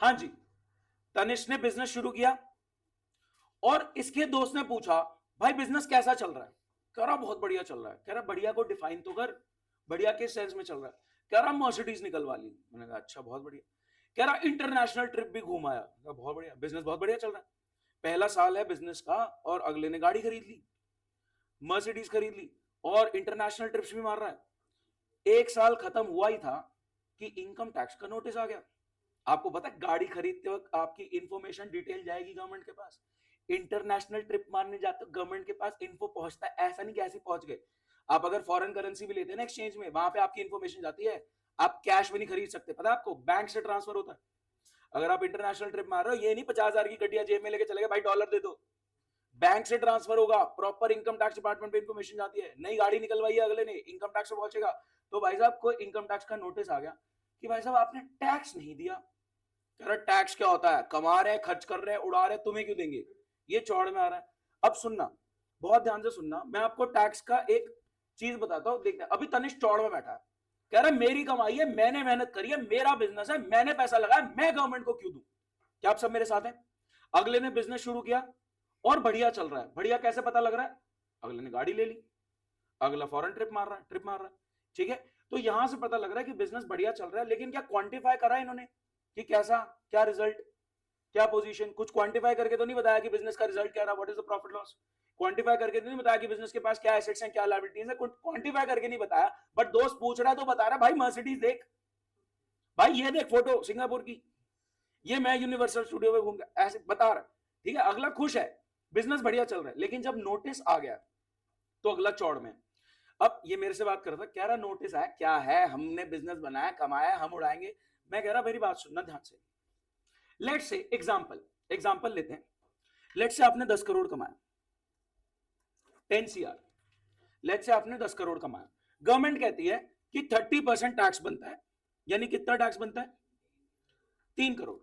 हाँ जी, तनिष्क ने बिजनेस शुरू किया और इसके दोस्त ने पूछा, भाई बिजनेस कैसा चल रहा है? कह रहा बहुत बढ़िया चल रहा है। कह रहा बढ़िया को डिफाइन तो कर, बढ़िया किस सेंस में चल रहा है? कह रहा मर्सिडीज निकलवा ली। मैंने कहा अच्छा बहुत बढ़िया। कह रहा इंटरनेशनल ट्रिप भी घूम आया। बहुत बढ़िया, बिजनेस बहुत बढ़िया चल रहा है। पहला साल है बिजनेस का और अगले ने गाड़ी खरीद ली, मर्सिडीज खरीद ली और इंटरनेशनल ट्रिप्स भी मार रहा है। एक साल खत्म हुआ ही था कि इनकम टैक्स का नोटिस आ गया। आपको पता है गाड़ी खरीदते वक्त आपकी इंफॉर्मेशन डिटेल जाएगी गवर्नमेंट के पास। इंटरनेशनल ट्रिप मारने जाते हो गवर्नमेंट के पास इन्फो पहुंचता है, ऐसा नहीं कैसे पहुंच गए। आप अगर फॉरेन करेंसी भी लेते हैं ना एक्सचेंज में, वहां पे आपकी इंफॉर्मेशन जाती है। आप कैश में नहीं खरीद सकते, पता है आपको, बैंक से ट्रांसफर होता है। अगर आप इंटरनेशनल ट्रिप मार रहे हो, ये नहीं 50,000 की गड्डिया जेब में लेके चले गए, भाई डॉलर दे दो। बैंक से ट्रांसफर होगा, प्रॉपर इनकम टैक्स डिपार्टमेंट पे इंफॉर्मेशन जाती है। नई गाड़ी निकलवाई है अगले ने, इनकम टैक्स पे पहुंचेगा। तो भाई साहब को इनकम टैक्स का नोटिस आ गया कि भाई साहब आपने टैक्स नहीं दिया। कह रहा टैक्स क्या होता है, कमा रहे हैं, खर्च कर रहे हैं, उड़ा रहे हैं, तुम्हें क्यों देंगे? ये चौड़ में आ रहा है। अब सुनना, बहुत ध्यान से सुनना, मैं आपको टैक्स का एक चीज बताता हूं। देखते अभी तनिष्क चौड़ में बैठा है, कह रहा मेरी कमाई है, मैंने मेहनत करी है, मेरा बिजनेस है, मैंने पैसा लगाया, मैं गवर्नमेंट को क्यों दूं? क्या आप सब मेरे साथ हैं? अगले ने बिजनेस शुरू किया और बढ़िया चल रहा है। बढ़िया कैसे पता लग रहा है? अगले ने गाड़ी ले ली, अगला फॉरेन ट्रिप मार रहा है, ट्रिप मार रहा है। ठीक है, तो यहां से पता लग रहा है कि बिजनेस बढ़िया चल रहा है। लेकिन क्या क्वांटिफाई करा है इन्होंने कि कैसा, क्या रिजल्ट, क्या पोजीशन? कुछ क्वांटिफाई करके तो नहीं बताया कि बिजनेस का रिजल्ट क्या रहा, what is the profit loss. Quantify करके तो नहीं बताया कि बिजनेस के पास क्या एसेट्स हैं, क्या लायबिलिटीज है, क्वांटिफाई करके नहीं बताया। बट दोस्त पूछ रहा है तो बता रहा है, भाई मर्सिडीज देख, भाई ये देख फोटो सिंगापुर की, ये मैं यूनिवर्सल स्टूडियो में घूम गया, ऐसे बता रहा है। ठीक है, अगला खुश है, बिजनेस बढ़िया चल रहा है। लेकिन जब नोटिस आ गया तो अगला चौड़ में। अब ये मेरे से बात कर रहा था, कह रहा नोटिस आया, क्या है, हमने बिजनेस बनाया, कमाया, हम उड़ाएंगे। मैं कह रहा मेरी बात सुनना ध्यान से। लेट्स से एग्जांपल लेते हैं। लेट्स से आपने 10 करोड़ कमाया, 10 CR। लेट्स से आपने 10 करोड़ कमाया। गवर्नमेंट कहती है कि 30% टैक्स बनता है, यानी कितना टैक्स बनता है? 3 करोड़।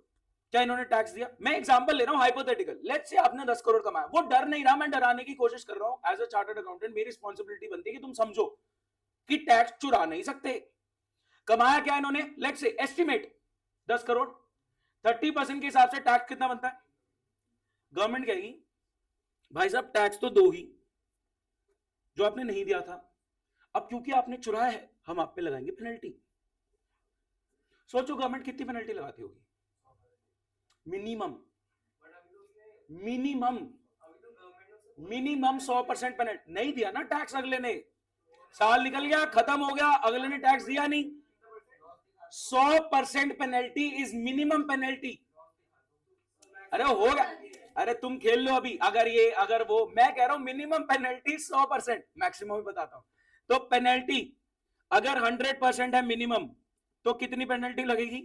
क्या इन्होंने टैक्स दिया? मैं एग्जांपल ले रहा हूं, हाइपोथेटिकल। लेट्स से आपने 10 करोड़ कमाया। वो डर नहीं रहा, मैं डराने की कोशिश कर रहा हूं। एज अ चार्टर्ड अकाउंटेंट मेरी रिस्पॉन्सिबिलिटी बनती है कि तुम समझो कि टैक्स चुरा नहीं सकते। कमाया क्या इन्होंने? लेट्स से एस्टिमेट 10 करोड़, 30% के हिसाब से टैक्स कितना बनता है? गवर्नमेंट कहेगी भाई साहब टैक्स तो दो ही, जो आपने नहीं दिया था। अब क्योंकि आपने चुराया है, हम आप पे लगाएंगे पेनल्टी। सोचो गवर्नमेंट कितनी पेनल्टी लगाती होगी? Minimum minimum minimum 100% penalty. नहीं दिया ना टैक्स अगले ने, साल निकल गया, खत्म हो गया, अगले ने टैक्स दिया नहीं, 100% पेनल्टी इज मिनिमम पेनल्टी। अरे होगा, अरे तुम खेल लो अभी। अगर वो, मैं कह रहा हूं मिनिमम पेनल्टी 100%, मैक्सिमम भी बताता हूं। तो पेनल्टी अगर 100% है मिनिमम, तो कितनी पेनल्टी लगेगी?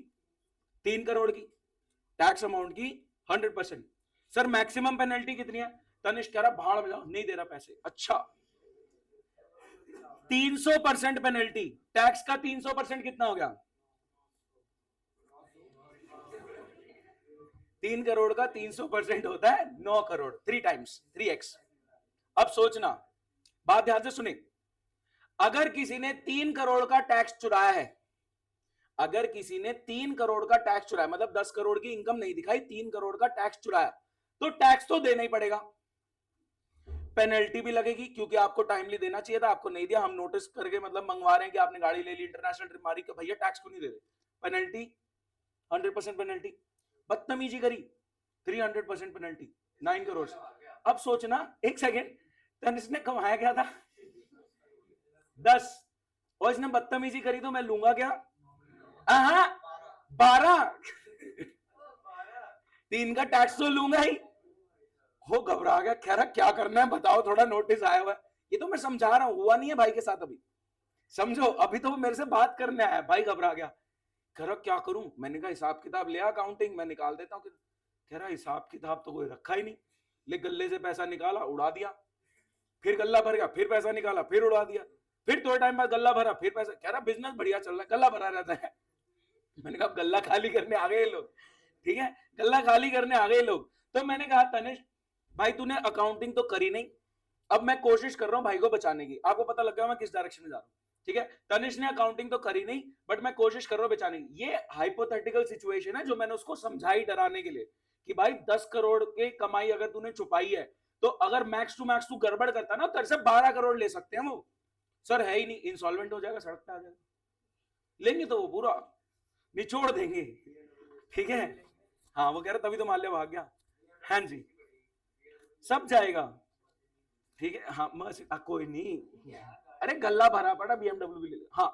3 करोड़ की टैक्स अमाउंट की 100%। सर मैक्सिमम पेनल्टी कितनी है? तनिष्क कह रहा भाड़ में जाओ, नहीं दे रहा पैसे। अच्छा, 300% पेनल्टी, टैक्स का 300% कितना हो गया? 3 करोड़ का 300% होता है 9 करोड़, 3 टाइम्स, 3x। अब सोचना, बात ध्यान से सुने। अगर किसी ने 3 करोड़ का टैक्स चुराया है, अगर किसी ने 3 करोड़ का टैक्स चुराया, मतलब 10 करोड़ की इनकम नहीं दिखाई, 3 करोड़ का टैक्स चुराया, तो टैक्स तो देना ही पड़ेगा। पेनल्टी भी लगेगी क्योंकि आपको टाइमली देना चाहिए था, आपको नहीं दिया, हम नोटिस करके मतलब मंगवा रहे हैं कि आपने गाड़ी ले ली, इंटरनेशनल ट्रिप मारी, तो भैया टैक्स क्यों नहीं दे रहे? Penalty 100% penalty. बदतमीजी करी, 300% पेनल्टी, 9 करोड़। अब सोचना एक सेकेंड, तनिष्क ने कमाया क्या था? 10, और इसने बदतमीजी करी तो मैं लूंगा क्या? 12। 3 का टैक्स तो लूंगा ही। हो घबरा गया, कह रहा क्या करना है बताओ, थोड़ा नोटिस आया हुआ है। ये तो मैं समझा रहा हूं, हुआ नहीं है भाई के साथ अभी, समझो। अभी तो वो मेरे से बात करने आया, भाई घबरा गया, कह रहा क्या करूं? मैंने कहा हिसाब किताब ले, अकाउंटिंग मैं निकाल देता हूं। कह रहा हिसाब किताब तो कोई रखा ही नहीं, ले गले से पैसा निकाला, उड़ा दिया, फिर गल्ला भर गया, फिर पैसा निकाला, फिर उड़ा दिया, फिर थोड़े टाइम बाद गल्ला भरा, फिर पैसा। कह रहा बिजनेस बढ़िया चल रहा है, गल्ला भरा रहता है। मैंने कहा गल्ला खाली करने आ गए लोग, ठीक है, गल्ला खाली करने आ गए लोग। तो मैंने कहा तनिष्क भाई तूने अकाउंटिंग तो करी नहीं, अब मैं कोशिश कर रहा हूं भाई को बचाने की। आपको पता लग गया मैं किस डायरेक्शन में जा रहा हूं। ठीक है, तनिष्क ने अकाउंटिंग तो करी नहीं, बट मैं कोशिश कर रहा हूं बचाने की। ये हाइपोथेटिकल सिचुएशन है जो मैंने उसको समझाई डराने के लिए कि भाई 10 करोड़ की कमाई अगर तूने छुपाई है तो अगर मैक्स टू मैक्स तू गड़बड़ करता ना, तेरे से 12 करोड़ ले सकते हैं वो। सर है ही नहीं, इंसॉल्वेंट हो जाएगा, सड़क पे आ जाएगा, लेंगे तो वो पूरा निचोड़ देंगे। ठीक है, हाँ वो कह रहा तभी तो माल्य भाग गया। हाँ जी, सब जाएगा। ठीक है, हाँ कोई नहीं, अरे गल्ला भरा पड़ा, BMW भी ले ले। हाँ,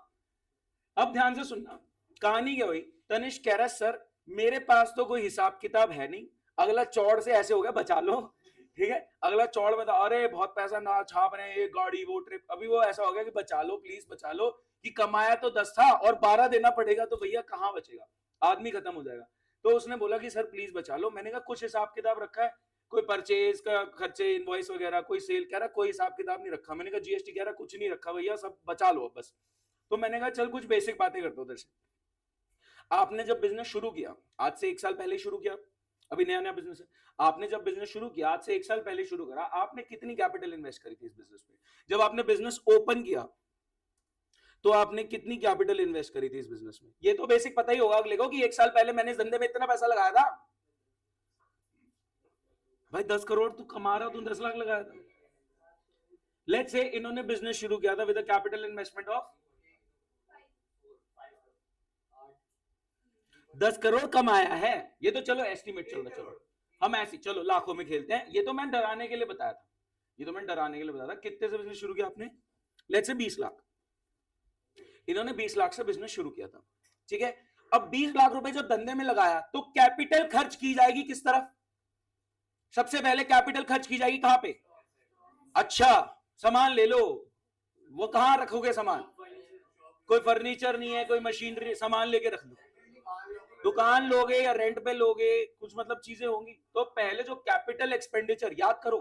अब ध्यान से सुनना, कहानी क्या हुई। तनिष्क कह रहा सर मेरे पास तो कोई हिसाब किताब है नहीं, अगला चौड़ से ऐसे हो गया बचा लो। ठीक है, अगला चौड़ में था अरे बहुत पैसा ना छाप रहे हैं, ये गाड़ी वो ट्रिप, अभी वो ऐसा हो गया कि बचा लो प्लीज बचा लो, कि कमाया तो 10 था और 12 देना पड़ेगा तो भैया कहां बचेगा, आदमी खत्म हो जाएगा। तो उसने बोला कि सर प्लीज बचा लो। मैंने कहा कुछ हिसाब किताब रखा है, कोई परचेज का खर्चे इनवॉइस वगैरह, कोई सेल, कह रहा कोई हिसाब किताब नहीं रखा। मैंने कहा जीएसटी, कह रहा कुछ नहीं रखा भैया, सब बचा लो बस। तो मैंने कहा चल कुछ बेसिक बातें करते हो तेरे से। आपने जब बिजनेस शुरू किया, आज से 1 साल पहले शुरू किया, अभी नया नया बिजनेस है, आपने जब बिजनेस शुरू किया आज से 1 साल पहले शुरू करा, आपने कितनी कैपिटल इन्वेस्ट करी थी इस बिजनेस में? जब आपने बिजनेस ओपन किया तो आपने कितनी कैपिटल इन्वेस्ट करी थी इस बिजनेस में? ये तो बेसिक पता ही होगा अगले को कि 1 साल पहले मैंने इस धंधे में इतना पैसा लगाया था। भाई 10 करोड़ तू कमा रहा, तू 10 लाख लगाया था। लेट्स से इन्होंने बिजनेस शुरू किया था with a capital investment of 10 crore कमाया है, ये तो चलो एस्टिमेट चल रहा, चलो हम ऐसे चलो लाखों में खेलते हैं, ये तो मैं डराने के लिए बताया था, ये तो मैं डराने के लिए बताया था। कितने से बिजनेस शुरू किया आपने? लेट्स से 20 लाख, इन्होंने 20 लाख से बिजनेस शुरू किया था। ठीक है, अब 20 लाख रुपए जब धंधे में लगाया तो कैपिटल खर्च की जाएगी किस तरफ? सबसे पहले कैपिटल खर्च की जाएगी कहां पे? अच्छा, सामान ले लो, वो कहां रखोगे सामान? कोई फर्नीचर नहीं है, कोई मशीनरी, सामान लेके रख लो। दुकान लोगे या रेंट पे लोगे, कुछ मतलब चीजें होंगी। तो पहले जो कैपिटल एक्सपेंडिचर, याद करो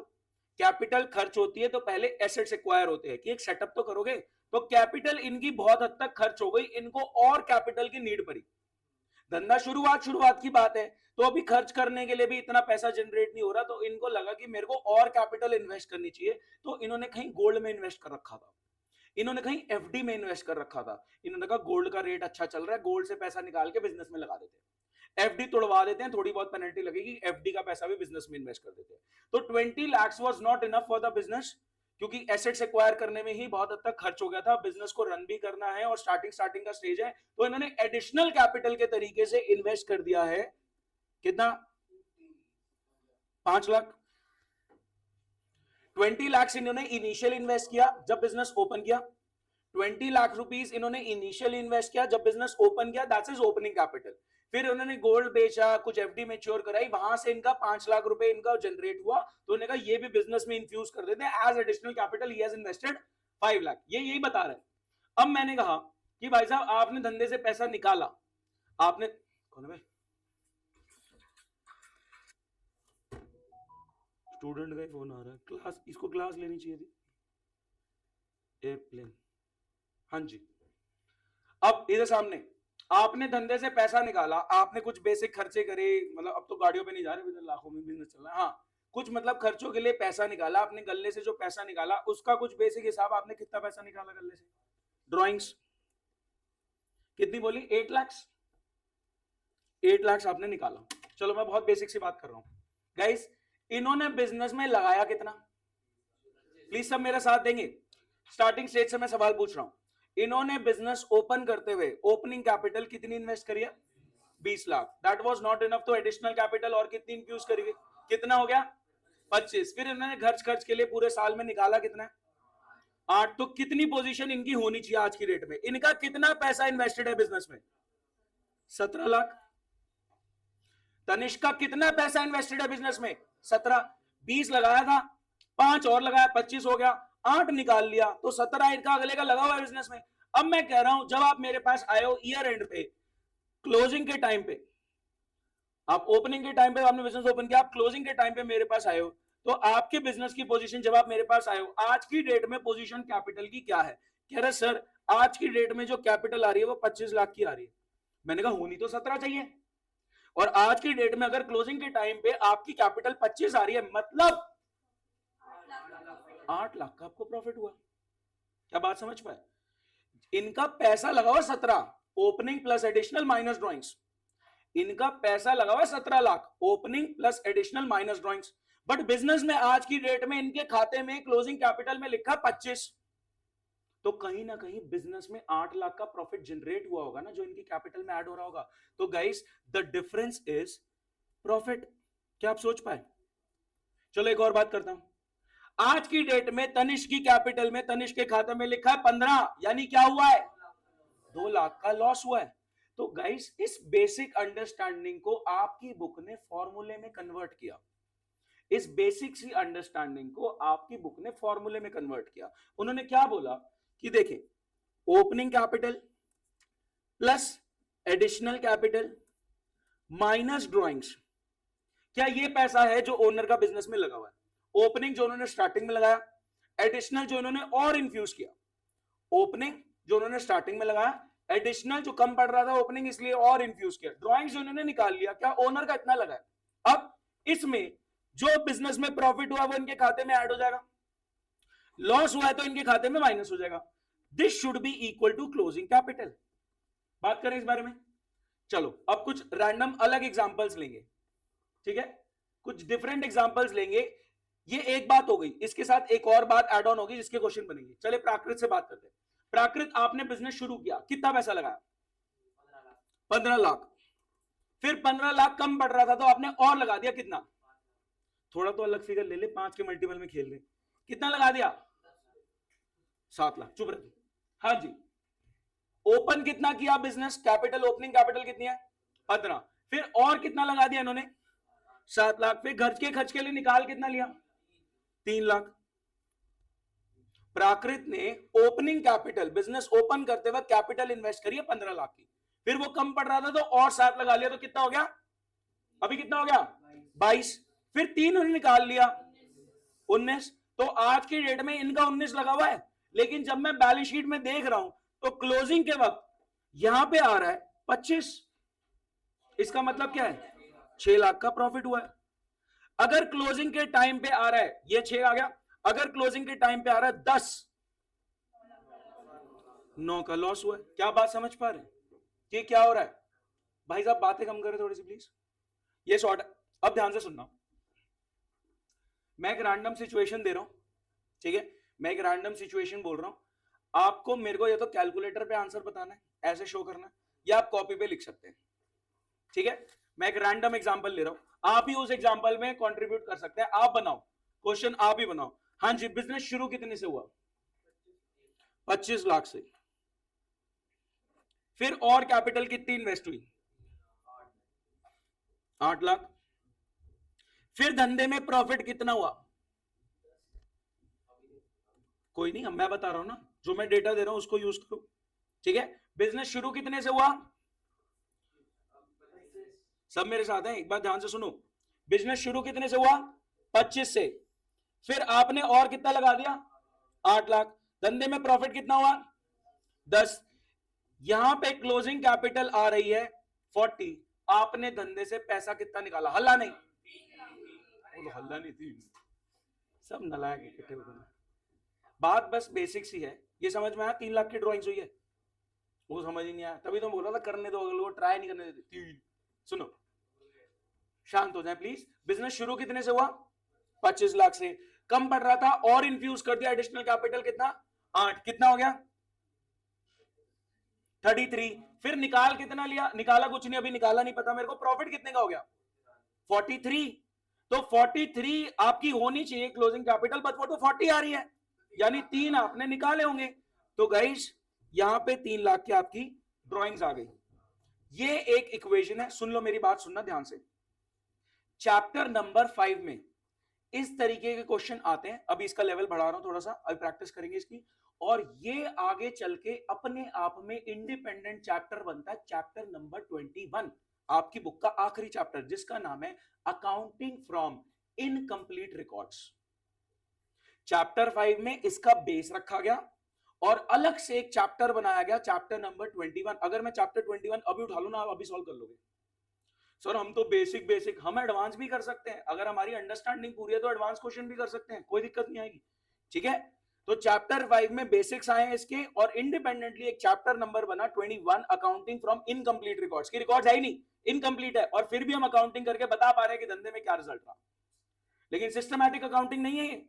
कैपिटल खर्च होती है तो पहले एसेट्स एक्वायर होते हैं कि एक सेटअप तो करोगे। तो कैपिटल इनकी बहुत हद तक खर्च हो गई, इनको और कैपिटल की नीड पड़ी। धंधा शुरुआत की बात है, तो अभी खर्च करने के लिए भी इतना पैसा जनरेट नहीं हो रहा, तो इनको लगा कि मेरे को और कैपिटल इन्वेस्ट करनी चाहिए। तो इन्होंने कहीं गोल्ड में इन्वेस्ट कर रखा था, इन्होंने कहीं एफडी में इन्वेस्ट कर रखा था। इन्होंने कहा गोल्ड का रेट अच्छा चल रहा है, गोल्ड से पैसा निकाल के बिजनेस में लगा देते हैं, एफडी तोड़वा देते हैं, थोड़ी बहुत पेनल्टी लगेगी, एफडी का पैसा भी बिजनेस में इन्वेस्ट कर देते हैं। तो 20 lakh was not enough for the business, क्योंकि एसेट्स एक्वायर करने में ही बहुत हद तक खर्च हो गया था, बिजनेस को रन भी करना है और स्टार्टिंग का स्टेज है। तो इन्होंने एडिशनल कैपिटल के तरीके से इन्वेस्ट कर दिया है, कितना? 5 लाख। 20 लाख इन्होंने इनिशियल इन्वेस्ट किया जब बिजनेस ओपन किया, 20 लाख रुपीस इन्होंने इनिशियल इन्वेस्ट किया जब बिजनेस ओपन किया, दैट्स इज ओपनिंग कैपिटल। फिर उन्होंने गोल्ड बेचा, कुछ एफडी मैच्योर कराई, वहां से इनका 5 लाख रुपए इनका जनरेट हुआ, तो उन्होंने कहा ये भी बिजनेस में इन्फ्यूज कर देते हैं, as additional capital he has invested 5 lakh. ये यही बता रहे हैं। अब मैंने कहा कि भाई साहब आपने धंधे से पैसा निकाला, आपने, कौन है भाई? स्टूडेंट का फोन आ रहा है, क्लास, इसको क्लास लेनी चाहिए थी, एयरप्लेन। हाँ जी, अब इधर सामने आपने धंधे से पैसा निकाला, आपने कुछ बेसिक खर्चे करे, मतलब अब तो गाड़ियों पे नहीं जा रहे, लाखों में बिजनेस चल रहा है। हाँ, कुछ मतलब खर्चों के लिए पैसा निकाला आपने, गल्ले से जो पैसा निकाला उसका कुछ बेसिक हिसाब, आपने कितना पैसा निकाला गल्ले से? ड्रॉइंग्स कितनी बोली? 8 लाख, 8 लाख आपने निकाला। चलो मैं बहुत बेसिक सी बात कर रहा हूं गाइस। इन्होंने बिजनेस में लगाया कितना? प्लीज सब मेरा साथ देंगे, स्टार्टिंग स्टेज से मैं सवाल पूछ रहा हूं। इन्होंने बिजनेस ओपन करते हुए ओपनिंग कैपिटल कितनी इन्वेस्ट करी है? 20 lakh. That was not enough, तो एडिशनल कैपिटल और कितनी इंफ्यूज करी? कितना हो गया? 25। फिर इन्होंने खर्च के लिए पूरे साल में निकाला कितना? 8। तो कितनी पोजीशन इनकी होनी चाहिए आज की डेट में? इनका कितना पैसा इन्वेस्टेड है बिजनेस में? 17 लाख। तनिष्क का कितना पैसा इन्वेस्टेड है बिजनेस में? 17। 20 लगाया था, 5 और लगाया, 25 हो गया, 8 निकाल लिया, तो 17 इनका अगले का लगा हुआ है बिजनेस में। अब मैं कह रहा हूं जब आप मेरे पास आए हो ईयर एंड पे, क्लोजिंग के टाइम पे, आप ओपनिंग के टाइम पे आपने बिजनेस ओपन किया, आप क्लोजिंग के टाइम पे मेरे पास आए हो, तो आपके बिजनेस की पोजीशन जब आप मेरे पास आए हो, आज की डेट में पोजीशन कैपिटल की क्या है? कह रहे सर आज की डेट में जो कैपिटल आ रही है वो 25 लाख की आ रही है। मैंने कहा होनी तो 17 चाहिए, और आज की डेट में अगर क्लोजिंग के टाइम पे आपकी कैपिटल 25 आ रही है, मतलब 8 लाख का आपको प्रॉफिट हुआ। क्या बात समझ पाए? इनका पैसा लगा हुआ 17, opening plus additional minus drawings. इनका पैसा लगा हुआ 17 lakh, opening plus additional minus drawings. But business में आज की डेट में इनके खाते में क्लोजिंग कैपिटल में लिखा 25। तो कहीं ना कहीं बिजनेस में 8 लाख का प्रॉफिट जनरेट हुआ होगा ना, जो इनकी कैपिटल में ऐड हो रहा होगा। तो guys the difference is profit. क्या आप सोच पाए? चलो एक और बात करता हूं। आज की डेट में तनिष्क की कैपिटल में, तनिष्क के खाते में लिखा है 15, यानी क्या हुआ है? 2 लाख का लॉस हुआ है। तो गाइस इस बेसिक अंडरस्टैंडिंग को आपकी बुक ने फॉर्मूले में कन्वर्ट किया। इस बेसिक सी अंडरस्टैंडिंग को आपकी बुक ने फॉर्मूले में कन्वर्ट किया। उन्होंने क्या बोला कि देखें, opening capital plus additional capital minus drawings. क्या ये पैसा है जो ओनर का बिजनेस में लगा हुआ है? ओपनिंग जो उन्होंने स्टार्टिंग में लगाया, एडिशनल जो उन्होंने और इन्फ्यूज किया। ओपनिंग जो उन्होंने स्टार्टिंग में लगाया, एडिशनल जो कम पड़ रहा था ओपनिंग इसलिए और इन्फ्यूज किया, ड्रॉइंग्स जो उन्होंने निकाल लिया, क्या ओनर का इतना लगा है। अब इसमें जो बिजनेस में प्रॉफिट हुआ वो इनके खाते में ऐड हो जाएगा, लॉस हुआ है तो इनके खाते में माइनस हो जाएगा। This should be equal to closing capital. बात करें इस बारे में। चलो अब कुछ रैंडम अलग एग्जांपल्स लेंगे, ठीक है, कुछ डिफरेंट एग्जांपल्स लेंगे। ये एक बात हो गई, इसके साथ एक और बात ऐड ऑन होगी जिसके क्वेश्चन बनेंगे। चले प्राकृत से बात करते हैं। प्राकृत, आपने बिजनेस शुरू किया, कितना पैसा लगाया? 15 लाख। फिर 15 लाख कम पड़ रहा था तो आपने और लगा दिया कितना? थोड़ा तो अलग फिगर ले ले, 5 के मल्टीपल में खेल रहे। कितना लगा दिया? 7 लाख। चुप रहे। हाँ जी। ओपन कितना किया बिजनेस? कैपिटल, ओपनिंग कैपिटल कितनी है? 15। फिर और कितना लगा दिया इन्होंने? 7 लाख। फिर घर के खर्च के लिए निकाल कितना लिया? 3 लाख। प्राकृत ने ओपनिंग कैपिटल, बिजनेस ओपन करते वक्त कैपिटल इन्वेस्ट करी है 15 लाख की, फिर वो कम पड़ रहा था तो और 7 लगा लिया, तो कितना हो गया? अभी कितना हो गया? 22। फिर 3 उन्होंने निकाल लिया, 19। तो आज की डेट में इनका 19 लगा हुआ है, लेकिन जब मैं बैलेंस शीट में देख रहा हूं तो क्लोजिंग के वक्त यहां पे आ रहा है 25। इसका मतलब क्या है? 6 लाख का प्रॉफिट हुआ है। अगर क्लोजिंग के टाइम पे आ रहा है, ये 6 आ गया, अगर क्लोजिंग के टाइम पे आ रहा है 10, 9 का लॉस हुआ है। क्या बात समझ पा रहे हैं? ये क्या हो रहा है? भाई साहब बातें कम करें थोड़ी सी प्लीज। ये शॉर्ट। अब ध्यान से सुनना, मैं एक रैंडम सिचुएशन दे रहा हूं, ठीक है, मैं एक रैंडम सिचुएशन बोल रहा हूं, आपको मेरे को या तो कैलकुलेटर पे आंसर बताना है, ऐसे शो करना है, या आप कॉपी पे लिख सकते हैं, ठीक है। मैं एक रैंडम एग्जांपल ले रहा हूं, आप ही उस एग्जांपल में कंट्रीब्यूट कर सकते हैं। आप बनाओ क्वेश्चन, आप ही बनाओ। हाँ जी, बिजनेस शुरू कितने से हुआ? 25 लाख से। फिर और कैपिटल कितनी इन्वेस्ट हुई? 8 लाख। फिर धंधे में प्रॉफिट कितना हुआ? कोई नहीं, मैं बता रहा हूं ना, जो मैं डेटा दे रहा हूं उसको यूज करो, ठीक है। बिजनेस शुरू कितने से हुआ? सब मेरे साथ हैं, एक बार ध्यान से सुनो। बिजनेस शुरू कितने से हुआ? 25 से। फिर आपने और कितना लगा दिया? 8 लाख। धंधे में प्रॉफिट कितना हुआ? 10। यहां पे क्लोजिंग कैपिटल आ रही है 40। आपने धंधे से पैसा कितना निकाला? हल्ला नहीं, वो तो हल्ला नहीं थी, सब नलायक इकट्ठे हो गए। बात बस बेसिक सी है, ये समझ में आया? 3 लाख की ड्राइंग्स हुई है, वो समझ ही नहीं आया, तभी तो बोल रहा था करने दो, अगले को ट्राई नहीं करने देते। 3। सुनो, शांत हो जाए प्लीज। बिजनेस शुरू कितने से हुआ? 25 लाख से। कम पड़ रहा था और इंफ्यूज कर दिया एडिशनल कैपिटल, कितना? 8। कितना हो गया? 33। फिर निकाल कितना लिया? निकाला कुछ नहीं, अभी निकाला नहीं पता मेरे को। प्रॉफिट कितने का हो गया? 43। तो 43 आपकी होनी चाहिए क्लोजिंग कैपिटल, बट वो तो 40 आ रही है, यानी 3 आपने निकाले होंगे। तो गाइस यहां पे 3 लाख की आपकी ड्रॉइंग्स आ गई। ये एक इक्वेशन है, सुन लो मेरी बात, सुनना ध्यान से। चैप्टर नंबर 5 में इस तरीके के क्वेश्चन आते हैं। अभी इसका लेवल बढ़ा रहा हूं थोड़ा सा, अभी प्रैक्टिस करेंगे इसकी, और ये आगे चल के अपने आप में इंडिपेंडेंट चैप्टर बनता है, चैप्टर नंबर 21, आपकी बुक का आखिरी चैप्टर, जिसका नाम है accounting from incomplete records. Chapter 5 में इसका बेस रखा गया और अलग से एक चैप्टर बनाया गया, चैप्टर नंबर 21। अगर मैं चैप्टर 21 अभी उठा लूं ना, आप अभी सॉल्व कर लोगे। सर हम तो बेसिक, हम एडवांस भी कर सकते हैं, अगर हमारी अंडरस्टैंडिंग पूरी है तो एडवांस क्वेश्चन भी कर सकते हैं, कोई दिक्कत नहीं आएगी, ठीक है। तो चैप्टर 5 में बेसिक्स आए हैं इसके, और इंडिपेंडेंटली एक चैप्टर नंबर बना 21 अकाउंटिंग फ्रॉम इनकम्प्लीट रिकॉर्ड्स। की रिकॉर्ड्स है ही नहीं, इनकम्प्लीट है, और फिर भी हम अकाउंटिंग करके बता पा रहे हैं कि धंधे में क्या रिजल्ट रहा। लेकिन सिस्टमैटिक अकाउंटिंग नहीं है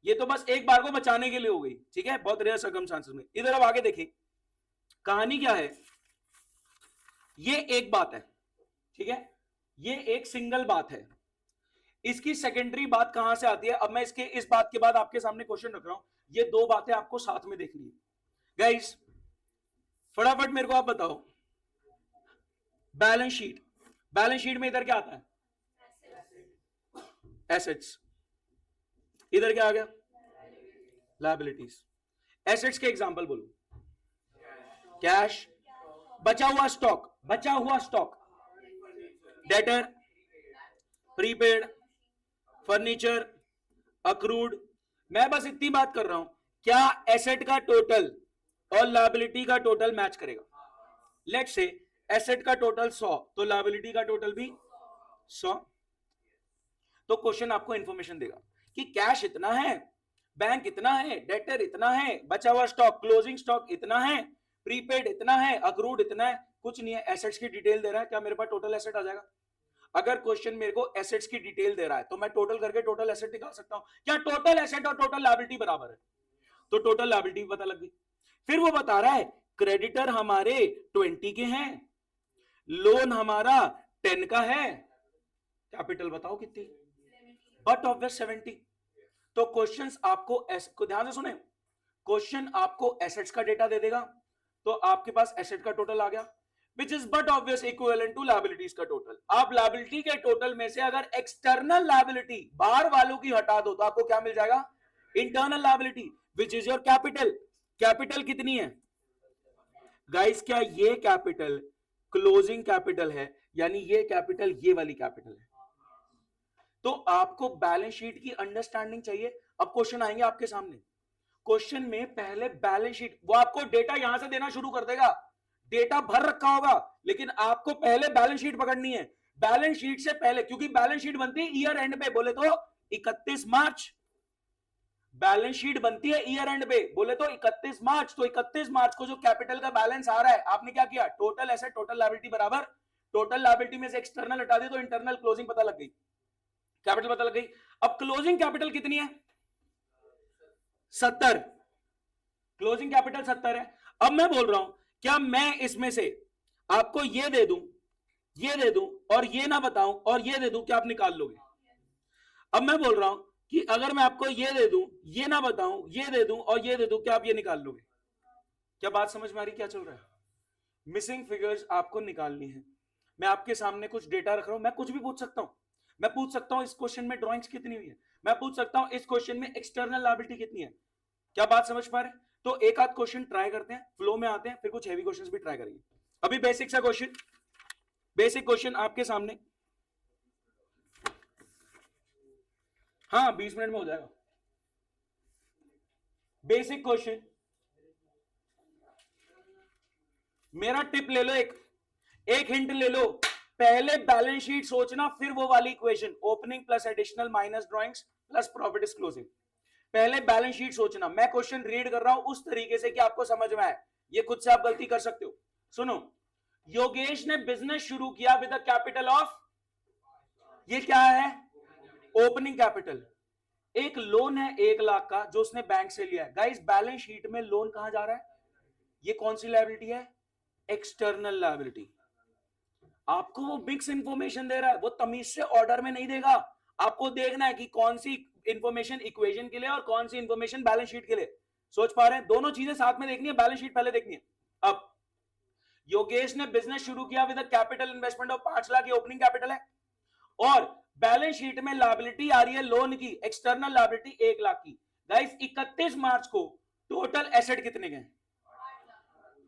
ये तो बस एक बार को बचाने के लिए हो गई, ठीक है, बहुत रेयर सर्कमस्टांसेस में। इधर अब आगे देखिए कहानी क्या है। ये एक बात है, ठीक है, ये एक सिंगल बात है। इसकी सेकेंडरी बात कहां से आती है? अब मैं इसके इस बात के बाद आपके सामने क्वेश्चन रख रहा हूं, ये दो बातें आपको साथ में देखनी है। गाइस फटाफट मेरे को आप बताओ, बैलेंस शीट, बैलेंस शीट में इधर क्या आता है? एसेट्स। इधर क्या आ गया? लायबिलिटीज। एसेट्स के एग्जांपल बोलो। कैश, बचा हुआ स्टॉक, बचा हुआ stock, debtor, prepaid, furniture, accrued. मैं बस इतनी बात कर रहा हूं, क्या एसेट का टोटल और लायबिलिटी का टोटल मैच करेगा? लेट्स से एसेट का टोटल 100, तो लायबिलिटी का टोटल भी 100। तो क्वेश्चन आपको इंफॉर्मेशन देगा कि कैश इतना है, बैंक इतना है, डेटर इतना है, बचा हुआ स्टॉक, क्लोजिंग स्टॉक इतना है, प्रीपेड इतना है, अक्रूड इतना है, कुछ नहीं है, एसेट्स की डिटेल दे रहा है। क्या मेरे पास टोटल एसेट आ जाएगा? अगर क्वेश्चन मेरे को एसेट्स की डिटेल दे रहा है तो मैं टोटल करके टोटल एसेट निकाल सकता हूं। क्या टोटल एसेट और टोटल लायबिलिटी बराबर है? तो टोटल लायबिलिटी पता लग गई। फिर वो बता रहा है क्रेडिटर हमारे 20 के हैं, लोन हमारा 10 का है, कैपिटल बताओ कितनी? But obvious 70। तो क्वेश्चंस आपको ध्यान से सुने, क्वेश्चन आपको एसेट्स का डेटा दे देगा, तो आपके पास एसेट का टोटल आ गया, which is but obvious equivalent to liabilities का टोटल। आप लायबिलिटी के टोटल में से अगर एक्सटर्नल लायबिलिटी बाहर वालों की हटा दो तो आपको क्या मिल जाएगा? Internal liability, which is your capital। Capital कितनी है गाइस? क्या ये कैपिटल क्लोजिंग कैपिटल है? यानी ये कैपिटल ये वाली कैपिटल है। तो आपको बैलेंस शीट की अंडरस्टैंडिंग चाहिए। अब क्वेश्चन आएंगे आपके सामने, क्वेश्चन में पहले बैलेंस शीट, वो आपको डेटा यहां से देना शुरू कर देगा, डेटा भर रखा होगा, लेकिन आपको पहले बैलेंस शीट पकड़नी है। बैलेंस शीट से पहले, क्योंकि बैलेंस शीट बनती है ईयर एंड पे, बोले तो 31 मार्च। बैलेंस शीट बनती है ईयर एंड पे, बोले तो 31 मार्च। तो 31 मार्च को जो कैपिटल का बैलेंस आ रहा है, आपने क्या किया? टोटल एसेट टोटल लायबिलिटी बराबर टोटल लायबिलिटी में से एक्सटर्नल हटा दी तो इंटरनल क्लोजिंग पता लग गई, कैपिटल पता लग गई। अब क्लोजिंग कैपिटल कितनी है? 70। क्लोजिंग कैपिटल 70 है। अब मैं बोल रहा हूं, क्या मैं इसमें से आपको ये दे दूं, ये दे दूं और ये ना बताऊं और ये दे दूं, क्या आप निकाल लोगे? अब मैं बोल रहा हूं कि अगर मैं आपको ये दे दूं, ये ना बताऊं, ये दे दूं और ये दे दूं, क्या आप ये निकाल लोगे? क्या बात समझ में आ रही क्या चल रहा है? मिसिंग फिगर्स आपको निकालनी है। मैं आपके सामने कुछ डेटा रख रहा हूं, मैं कुछ भी पूछ सकता हूं। मैं पूछ सकता हूं इस क्वेश्चन में ड्राइंग्स कितनी हुई है, मैं पूछ सकता हूं इस क्वेश्चन में एक्सटर्नल लायबिलिटी कितनी है। क्या बात समझ पा रहे हैं? तो एक आध क्वेश्चन ट्राई करते हैं, फ्लो में आते हैं, फिर कुछ हैवी क्वेश्चंस भी ट्राई करेंगे। अभी बेसिक सा क्वेश्चन, बेसिक क्वेश्चन आपके सामने। हाँ 20 मिनट में हो जाएगा। बेसिक क्वेश्चन, मेरा टिप ले लो, एक हिंट ले लो, पहले बैलेंस शीट सोचना, फिर वो वाली equation, opening plus additional minus drawings plus profit is closing. पहले बैलेंस शीट सोचना। मैं क्वेश्चन रीड कर रहा हूं उस तरीके से कि आपको समझ में आए, ये खुद से आप गलती कर सकते हो। सुनो, योगेश ने बिजनेस शुरू किया विद अ कैपिटल ऑफ, ये क्या है? Opening capital. एक लोन है 1 लाख का जो उसने बैंक से लिया है। गाइस बैलेंस शीट में लोन कहां जा रहा है? ये कौन सी लायबिलिटी है? External liability. आपको वो मिक्स इंफॉर्मेशन दे रहा है, वो तमीज से ऑर्डर में नहीं देगा। आपको देखना है कि कौन सी इंफॉर्मेशन इक्वेशन के लिए और कौन सी इंफॉर्मेशन बैलेंस शीट के लिए। सोच पा रहे हैं? दोनों चीजें साथ में देखनी है, बैलेंस शीट पहले देखनी है। अब योगेश ने बिजनेस शुरू किया with capital investment of 5 lakh, opening capital है, और बैलेंस शीट में लायबिलिटी आ रही है लोन की, एक्सटर्नल लायबिलिटी 1 लाख की। गाइस 31 मार्च को टोटल एसेट कितने गए?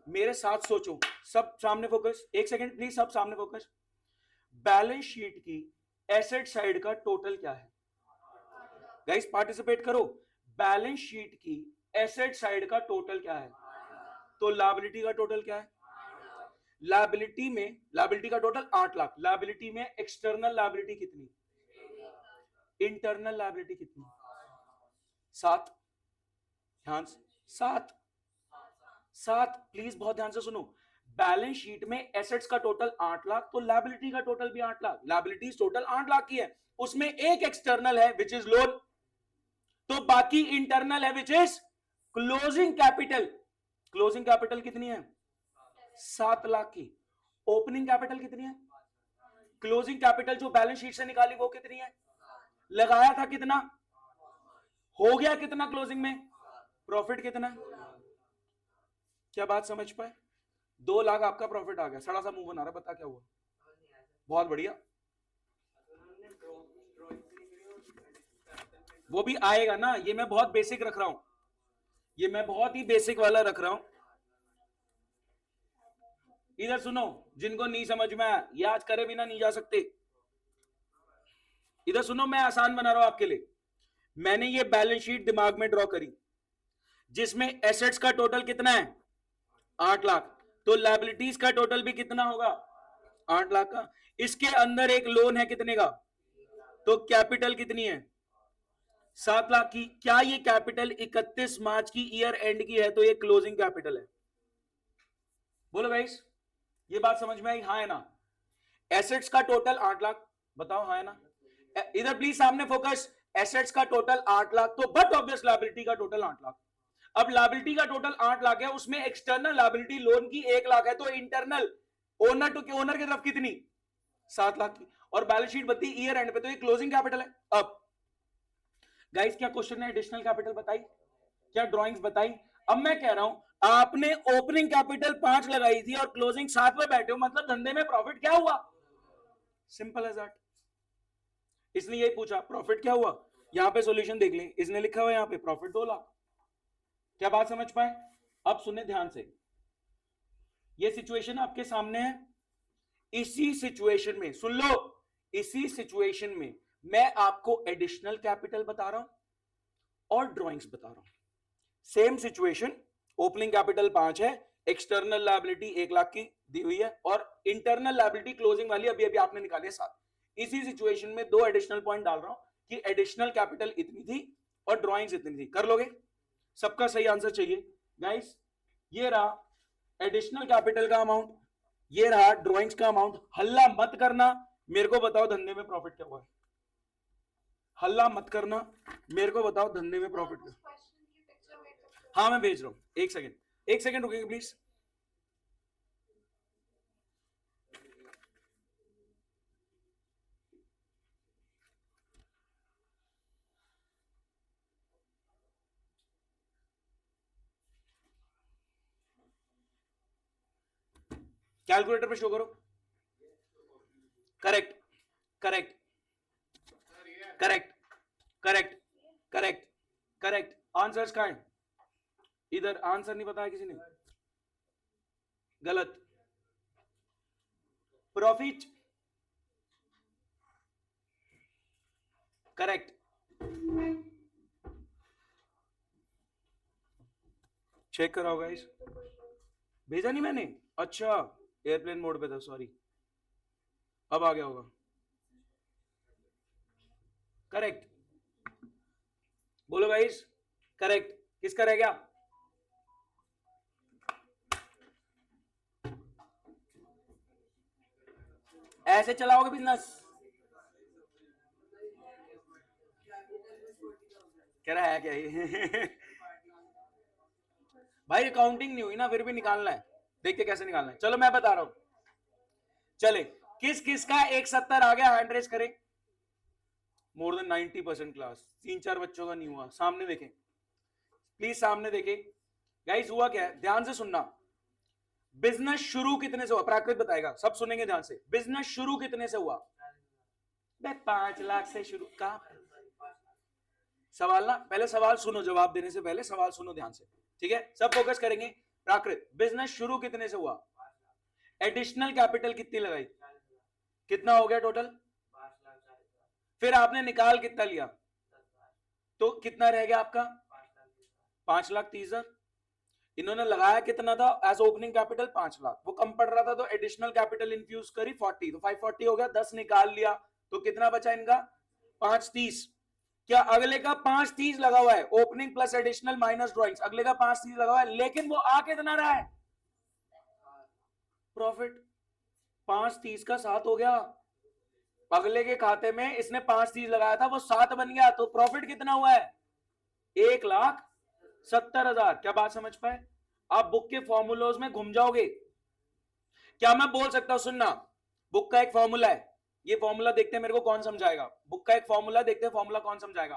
मेरे साथ सोचो, सब सामने फोकस, एक सेकंड प्लीज, सब सामने फोकस। बैलेंस शीट की एसेट साइड का टोटल क्या है? गाइस पार्टिसिपेट करो। बैलेंस शीट की एसेट साइड का टोटल क्या है? तो लायबिलिटी का टोटल क्या है? लायबिलिटी में, लायबिलिटी का टोटल 8 लाख, लायबिलिटी में एक्सटर्नल लायबिलिटी कितनी, इंटरनल लायबिलिटी कितनी? 7। ध्यान से, 7 7 प्लीज बहुत ध्यान से सुनो। बैलेंस शीट में एसेट्स का टोटल 8 लाख, तो लायबिलिटी का टोटल भी 8 लाख, लायबिलिटीज टोटल 8 लाख की है, उसमें एक एक्सटर्नल है विच इज लोन, तो बाकी इंटरनल है which is closing capital. Closing capital कितनी है? 7 लाख की। ओपनिंग कैपिटल कितनी है? क्लोजिंग कैपिटल जो बैलेंस शीट से निकाली वो कितनी है? लगाया था कितना? हो गया कितना क्लोजिंग में? प्रॉफिट कितना है? क्या बात समझ पाए? 2 लाख आपका प्रॉफिट आ गया। सड़ा सा मुंह बना रहा, बता क्या हुआ? बहुत बढ़िया, वो भी आएगा ना, ये मैं बहुत बेसिक रख रहा हूं, ये मैं बहुत ही बेसिक वाला रख रहा हूं। इधर सुनो, जिनको नहीं समझ में आया, याद करे बिना नहीं जा सकते। इधर सुनो, मैं आसान बना रहा हूं आपके लिए। मैंने ये बैलेंस शीट दिमाग में ड्रॉ करी, जिसमें एसेट्स का टोटल कितना है? 8 लाख। तो लायबिलिटीज का टोटल भी कितना होगा? 8 लाख का। इसके अंदर एक लोन है कितने का? तो कैपिटल कितनी है? 7 लाख की। क्या ये कैपिटल 31 मार्च की ईयर एंड की है? तो ये क्लोजिंग कैपिटल है। बोलो गाइस, ये बात समझ में आई? हाँ है ना? एसेट्स का टोटल 8 लाख, बताओ हाँ है ना? इधर प्लीज सामने फोकस। एसेट्स का टोटल 8 लाख, तो बट ऑब्वियस लायबिलिटी का टोटल 8 लाख। अब लायबिलिटी का टोटल 8 लाख है, उसमें एक्सटर्नल लायबिलिटी लोन की 1 लाख है, तो इंटरनल ओनर टू ओनर की तरफ कितनी? 7 लाख की। और बैलेंस शीट बनती ईयर एंड पे, तो ये क्लोजिंग कैपिटल है। अब गाइस क्या क्वेश्चन है? एडिशनल कैपिटल बताई, क्या ड्राइंग्स बताई? अब मैं कह रहा हूं आपने ओपनिंग कैपिटल 5 लगाई थी और क्लोजिंग 7 में बैठे हो, मतलब धंधे में प्रॉफिट क्या हुआ? Simple as that. इसने यही पूछा प्रॉफिट क्या हुआ। यहां पे सॉल्यूशन देख लें, इसने लिखा हुआ यहां पे प्रॉफिट 2 लाख। क्या बात समझ पाए? अब सुने ध्यान से, ये सिचुएशन आपके सामने है। इसी सिचुएशन में सुन लो, इसी सिचुएशन में मैं आपको एडिशनल कैपिटल बता रहा हूं और ड्राइंग्स बता रहा हूं। सेम सिचुएशन, ओपनिंग कैपिटल 5 है, एक्सटर्नल लायबिलिटी 1 लाख की दी हुई है, और इंटरनल लायबिलिटी क्लोजिंग वाली अभी अभी आपने निकाली है 7। इसी सिचुएशन में 2 एडिशनल पॉइंट डाल रहा हूं कि एडिशनल कैपिटल इतनी थी और ड्राइंग्स इतनी थी। कर लोगे? सबका सही आंसर चाहिए गाइस। ये रहा एडिशनल कैपिटल का अमाउंट, ये रहा ड्राइंग्स का अमाउंट। हल्ला मत करना, मेरे को बताओ धंधे में प्रॉफिट क्या हुआ है। हल्ला मत करना, मेरे को बताओ धंधे में प्रॉफिट क्या। हाँ मैं भेज रहा हूं, एक सेकंड, एक सेकंड रुकेंगे प्लीज। कैलकुलेटर पे शो करो। Correct, correct, correct, correct, correct, correct. Answers कहां है? इधर आंसर नहीं बताया किसी ने? गलत। Profit correct. चेक कराओ गाइस, भेजा नहीं मैंने? अच्छा, एयरप्लेन मोड पे था, सॉरी। अब आ गया होगा। करेक्ट, बोलो गाइस। करेक्ट, किसका रह गया? ऐसे चलाओगे बिजनेस? कह रहा है क्या ये? भाई अकाउंटिंग नहीं हुई ना, फिर भी निकालना है। देखते कैसे निकालना है, चलो मैं बता रहा हूं। चले, किस किस का 170 आ गया? हैंड रेस करें। मोर देन 90% क्लास, 3-4 बच्चों का नहीं हुआ। सामने देखें प्लीज, सामने देखें। गाइस हुआ क्या है, ध्यान से सुनना। बिजनेस शुरू कितने से हुआ? प्राकृत बताएगा, सब सुनेंगे ध्यान से। बिजनेस शुरू कितने से हुआ? 5 लाख से शुरू का सवाल ना, पहले सवाल सुनो, जवाब देने से पहले सवाल सुनो ध्यान से, ठीक है? सब फोकस करेंगे। प्राकृत, बिजनेस शुरू कितने से हुआ? एडिशनल कैपिटल कितनी लगाई? कितना हो गया टोटल? फिर आपने निकाल कितना लिया? तो कितना रह गया आपका? 5,30,000। इन्होंने लगाया कितना था एज ओपनिंग कैपिटल? 5 लाख। वो कम पड़ रहा था तो एडिशनल कैपिटल इन्फ्यूज करी 40, तो 540 हो गया। 10 निकाल लिया, तो कितना बचा इनका? 530। क्या अगले का 530 लगा हुआ है, opening plus additional minus drawings, अगले का 530 लगा हुआ है, लेकिन वो आ कितना रहा है, प्रॉफिट 530 का 7 हो गया, अगले के खाते में इसने 530 लगाया था, वो 7 बन गया, तो प्रॉफिट कितना हुआ है, 1,70,000। क्या बात समझ पाए? आप बुक के फॉर्मूलोज में घूम जाओगे। क्या मैं बोल सकता हूं, सुनना, बुक का एक फॉर्मूला है, ये फॉर्मूला देखते हैं मेरे को कौन समझाएगा, बुक का एक फॉर्मूला देखते हैं, फॉर्मूला कौन समझाएगा,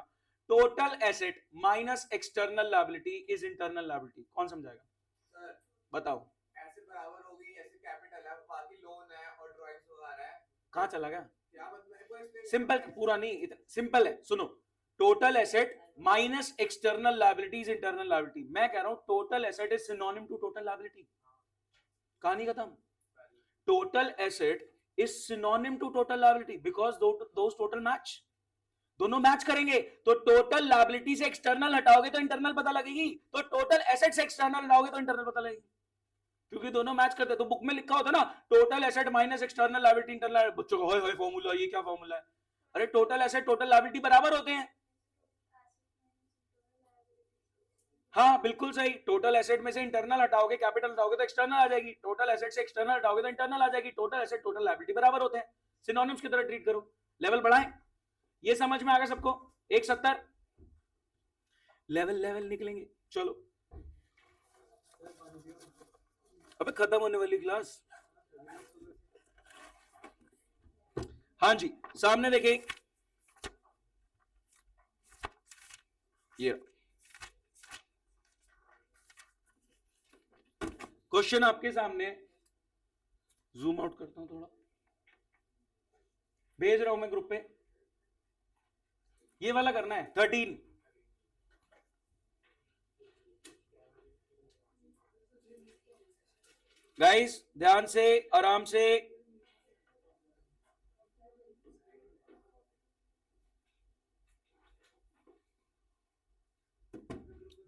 total asset minus external liability is internal liability, कौन समझाएगा, बताओ। एसेट बराबर होगी, ऐसे कैपिटल है, बाकी लोन है और ड्राइंग्स वगैरह है, कहां चला गया, क्या मतलब, सिंपल, पूरा नहीं, सिंपल है, सुनो, total asset minus external liability is internal liability. मैं कह रहा हूं total asset is synonym to total liability, कहानी खत्म। Total asset is synonym to total liability because those total match, दोनों मैच करेंगे, तो टोटल लायबिलिटी से एक्सटर्नल हटाओगे तो इंटरनल पता लगेगी, तो टोटल एसेट से एक्सटर्नल हटाओगे तो इंटरनल पता लगेगी, क्योंकि दोनों मैच करते हैं। तो बुक में लिखा होता ना total asset minus external liability internal, बच्चों को होय फॉर्मूला, ये क्या फॉर्मूला है, अरे टोटल एसेट टोटल लायबिलिटी बराबर होते हैं। हाँ बिल्कुल सही, टोटल एसेट में से इंटरनल हटाओगे, कैपिटल हटाओगे तो एक्सटर्नल आ जाएगी, टोटल एसेट से एक्सटर्नल हटाओगे तो इंटरनल आ जाएगी, टोटल एसेट टोटल लायबिलिटी बराबर होते हैं, सिनोनिम्स की तरह ट्रीट करो। लेवल बढ़ाएं, ये समझ में आ गया सबको, 170 लेवल लेवल निकलेंगे। चलो अबे खत्म होने वाली क्लास, हाँ जी सामने देखिए, ये क्वेश्चन आपके सामने, जूम आउट करता हूं थोड़ा, भेज रहा हूं मैं ग्रुप पे, ये वाला करना है 13। गाइस ध्यान से आराम से,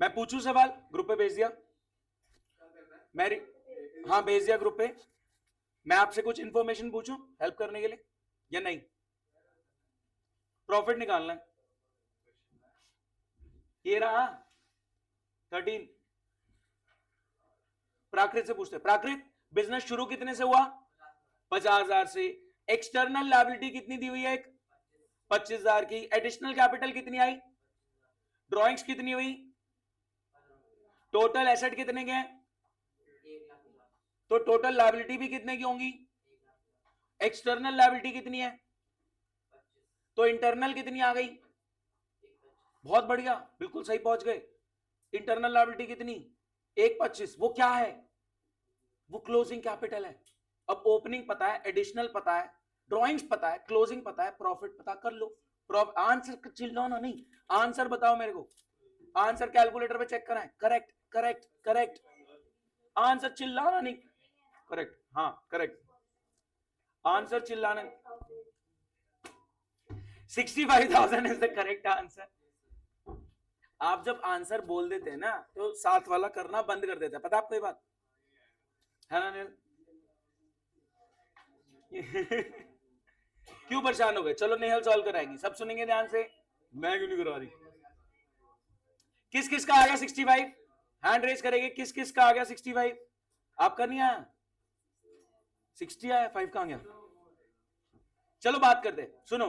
मैं पूछूं सवाल, ग्रुप पे भेज दिया मेरी, हाँ भेज दिया ग्रुप पे, मैं आपसे कुछ इंफॉर्मेशन पूछूं हेल्प करने के लिए या नहीं, प्रॉफिट निकालना है, ये रहा 13। प्राकृत से पूछते, प्राकृत बिजनेस शुरू कितने से हुआ, 50,000 से, एक्सटर्नल लायबिलिटी कितनी दी हुई है, 25,000 की, एडिशनल कैपिटल कितनी आई, ड्रॉइंग्स कितनी हुई, टोटल एसेट कितने के हैं, तो टोटल लायबिलिटी भी कितने की होंगी, एक्सटर्नल लायबिलिटी कितनी है, तो इंटरनल कितनी आ गई, बहुत बढ़िया बिल्कुल सही पहुंच गए, इंटरनल लायबिलिटी कितनी, 125, वो क्या है, वो क्लोजिंग कैपिटल है। अब ओपनिंग पता है, एडिशनल पता है, ड्रॉइंग्स पता है, क्लोजिंग पता है, प्रॉफिट पता कर लो, आंसर चिल्लाना नहीं, आंसर बताओ मेरे को, आंसर कैलकुलेटर पे चेक कराएं, करेक्ट करेक्ट करेक्ट, आंसर चिल्लाना नहीं, करेक्ट, हाँ करेक्ट, आंसर चिल्लाना, 65,000 इज द करेक्ट आंसर। आप जब आंसर बोल देते हैं ना तो साथ वाला करना बंद कर देता है, पता आपको ये बात है ना नील? क्यों परेशान हो गए, चलो नेहल सॉल्व कराएंगी, सब सुनेंगे ध्यान से, मैं क्यों नहीं करा रही, किस किस का आ गया 65, हैंड रेज करेंगे, किस किस का आ गया 65, आपका नहीं आया, 60 आया, 5 कहां गया, चलो बात करते हैं, सुनो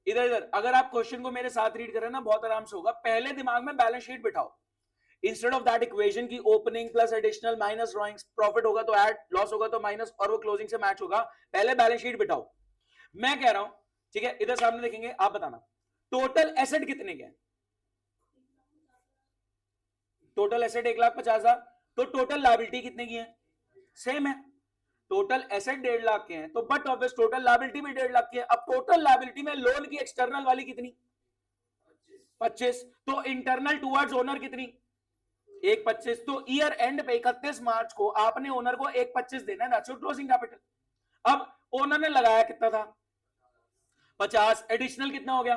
इधर इधर, अगर आप क्वेश्चन को मेरे साथ रीड करें ना बहुत आराम से होगा, पहले दिमाग में बैलेंस शीट बिठाओ, इंस्टेड ऑफ दैट इक्वेशन की opening plus additional minus drawings, profit होगा तो ऐड, लॉस होगा तो माइनस, और वो क्लोजिंग से मैच होगा, पहले बैलेंस शीट बिठाओ। मैं कह रहा हूं ठीक है, इधर सामने देखेंगे, आप बताना टोटल एसेट कितने के, टोटल एसेट 1,50,000, तो टोटल लायबिलिटी कितने की है, सेम है, टोटल एसेट 1.5 लाख के हैं, तो बट ऑब्वियस टोटल लायबिलिटी भी 1.5 लाख की है। अब टोटल लायबिलिटी में लोन की एक्सटर्नल वाली कितनी, 25, तो इंटरनल टुवर्ड्स ओनर कितनी, 1,25, तो ईयर एंड पे 31 मार्च को आपने ओनर को 1,25 देना है, दैट्स योर क्लोजिंग कैपिटल। अब ओनर ने लगाया कितना था, 50, एडिशनल कितना हो गया,